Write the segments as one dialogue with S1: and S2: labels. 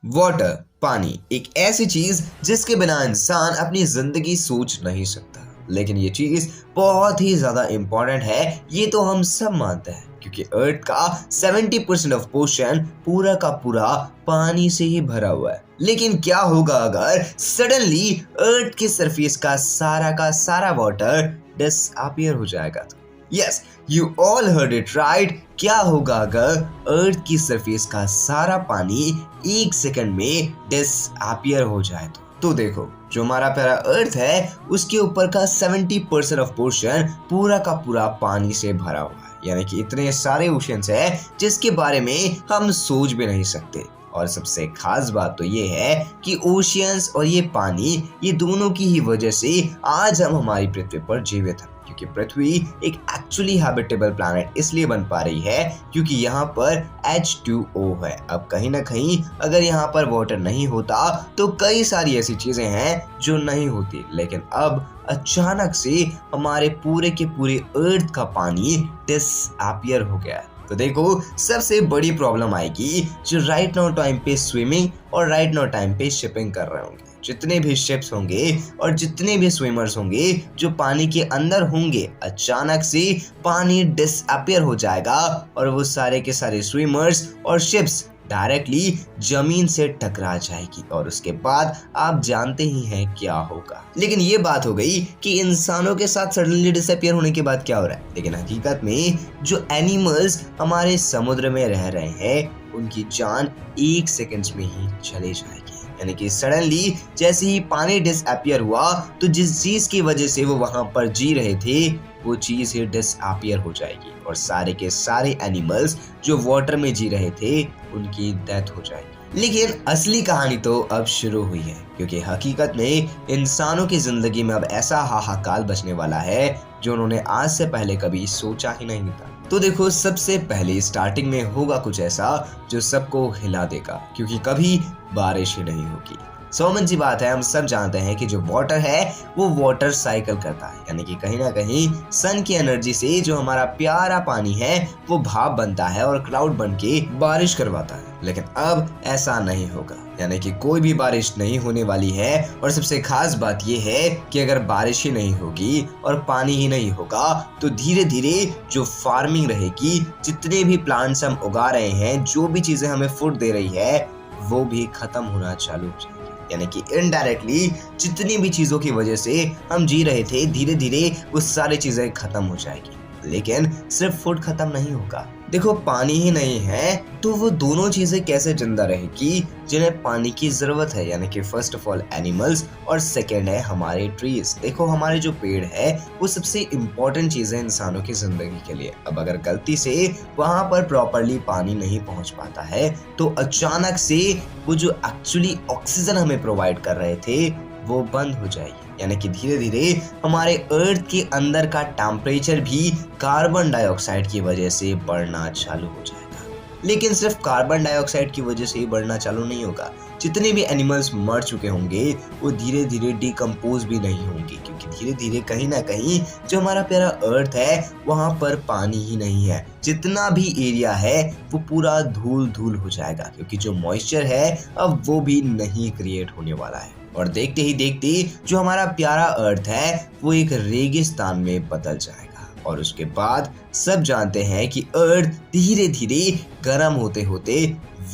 S1: Water पानी एक ऐसी चीज जिसके बिना इंसान अपनी जिंदगी सोच नहीं सकता, लेकिन ये चीज बहुत ही ज्यादा इम्पोर्टेंट है। ये तो हम सब मानते हैं क्योंकि अर्थ का 70% ऑफ पोर्शन पूरा का पूरा पानी से ही भरा हुआ है। लेकिन क्या होगा अगर सडनली अर्थ की सरफेस का सारा वाटर डिसअपीयर हो जाएगा? तो yes, you all heard it right. क्या होगा अगर अर्थ की सरफेस का सारा पानी एक सेकंड में डिसअपीयर हो जाए? तो देखो, जो हमारा प्यारा अर्थ है उसके ऊपर का 70% ऑफ पोर्शन पूरा का पूरा पानी से भरा हुआ है, यानी कि इतने सारे ओशंस है जिसके बारे में हम सोच भी नहीं सकते। और सबसे खास बात तो ये है कि ओशियंस और ये पानी, ये दोनों की ही वजह से आज हम हमारी पृथ्वी पर जीवित हैं। क्योंकि पृथ्वी एक एक्चुअली हैबिटेबल प्लैनेट इसलिए बन पा रही है क्योंकि यहाँ पर H2O है। अब कहीं ना कहीं अगर यहाँ पर वाटर नहीं होता तो कई सारी ऐसी चीजें हैं जो नहीं होती, लेकिन अब अचानक से हमारे पूरे के पूरे अर्थ का पानी डिसअपीयर हो गया। तो देखो, सबसे बड़ी प्रॉब्लम आएगी जो राइट नाउ टाइम पे स्विमिंग और राइट नाउ टाइम पे शिपिंग कर रहे होंगे। जितने भी शिप्स होंगे और जितने भी स्विमर्स होंगे जो पानी के अंदर होंगे, अचानक से पानी डिसअपीयर हो जाएगा और वो सारे के सारे स्विमर्स और शिप्स डायरेक्टली जमीन से टकरा जाएगी और उसके बाद आप जानते ही हैं क्या होगा। लेकिन ये बात हो गई कि इंसानों के साथ सडनली डिसअपीयर होने के बाद क्या हो रहा है, लेकिन हकीकत में जो एनिमल्स हमारे समुद्र में रह रहे हैं उनकी जान एक सेकंड में ही चले जाएगी। यानी कि सडनली जैसे ही पानी डिसअपीयर हुआ तो जिस चीज की वजह से वो वहां पर जी रहे थे वो चीज ही डिसअपीयर हो जाएगी और सारे के सारे एनिमल्स जो वाटर में जी रहे थे उनकी डेथ हो जाएगी। लेकिन असली कहानी तो अब शुरू हुई है, क्योंकि हकीकत में इंसानों की जिंदगी में अब ऐसा हाहाकार बचने वाला है जो उन्होंने आज से पहले कभी सोचा ही नहीं था। तो देखो, सबसे पहले स्टार्टिंग में होगा कुछ ऐसा जो सबको हिला देगा, क्योंकि कभी बारिश ही नहीं होगी। कॉमन सी बात है, हम सब जानते हैं कि जो वाटर है वो वाटर साइकिल करता है, यानी कि कहीं ना कहीं सन की एनर्जी से जो हमारा प्यारा पानी है वो भाप बनता है और क्लाउड बन के बारिश करवाता है। लेकिन अब ऐसा नहीं होगा, यानी कि कोई भी बारिश नहीं होने वाली है। और सबसे खास बात ये है कि अगर बारिश ही नहीं होगी और पानी ही नहीं होगा तो धीरे धीरे जो फार्मिंग रहेगी, जितने भी प्लांट्स हम उगा रहे हैं, जो भी चीजें हमें फूड दे रही है, वो भी खत्म होना चालू हो जाएगी। यानी कि इनडायरेक्टली जितनी भी चीजों की वजह से हम जी रहे थे, धीरे धीरे वो सारी चीजें खत्म हो जाएगी। लेकिन सिर्फ फूड खत्म नहीं होगा। देखो, पानी ही नहीं है तो वो दोनों चीजें कैसे जिंदा रहेगी जिन्हें पानी की जरूरत है, यानी कि फर्स्ट ऑफ ऑल एनिमल्स और सेकेंड है हमारे ट्रीज। देखो, हमारे जो पेड़ है वो सबसे इम्पोर्टेंट चीज है इंसानों की जिंदगी के लिए। अब अगर गलती से वहां पर प्रॉपरली पानी नहीं पहुंच पाता है तो अचानक से वो जो एक्चुअली ऑक्सीजन हमें प्रोवाइड कर रहे थे वो बंद हो जाएगी। यानी कि धीरे धीरे हमारे अर्थ के अंदर का टेम्परेचर भी कार्बन डाइऑक्साइड की वजह से बढ़ना चालू हो जाएगा। लेकिन सिर्फ कार्बन डाइऑक्साइड की वजह से ही बढ़ना चालू नहीं होगा, जितने भी एनिमल्स मर चुके होंगे वो धीरे धीरे डिकम्पोज भी नहीं होंगे, क्योंकि धीरे धीरे कहीं ना कहीं जो हमारा प्यारा अर्थ है वहां पर पानी ही नहीं है। जितना भी एरिया है वो पूरा धूल धूल हो जाएगा, क्योंकि जो मॉइस्चर है अब वो भी नहीं क्रिएट होने वाला है। और देखते ही देखते जो हमारा प्यारा अर्थ है वो एक रेगिस्तान में बदल जाएगा। और उसके बाद सब जानते हैं कि अर्थ धीरे धीरे गर्म होते होते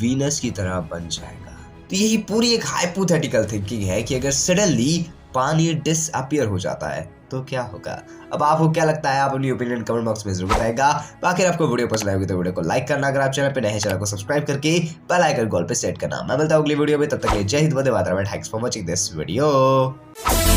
S1: वीनस की तरह बन जाएगा। तो यही पूरी एक हाइपोथेटिकल थिंकिंग है कि अगर सडनली पानी डिसअपीयर हो जाता है तो क्या होगा। अब आपको क्या लगता है, आप अपनी ओपिनियन कमेंट बॉक्स में जरूर बताएगा। बाकी आपको वीडियो पसंद आएगी तो वीडियो को लाइक करना, अगर आप चैनल पे नए हैं चैनल को सब्सक्राइब करके बेल आइकन कॉल पे सेट करना। मैं मिलता हूं अगली वीडियो में, तब तक के लिए जय हिंद, वंदे मातरम। Thanks for watching this video.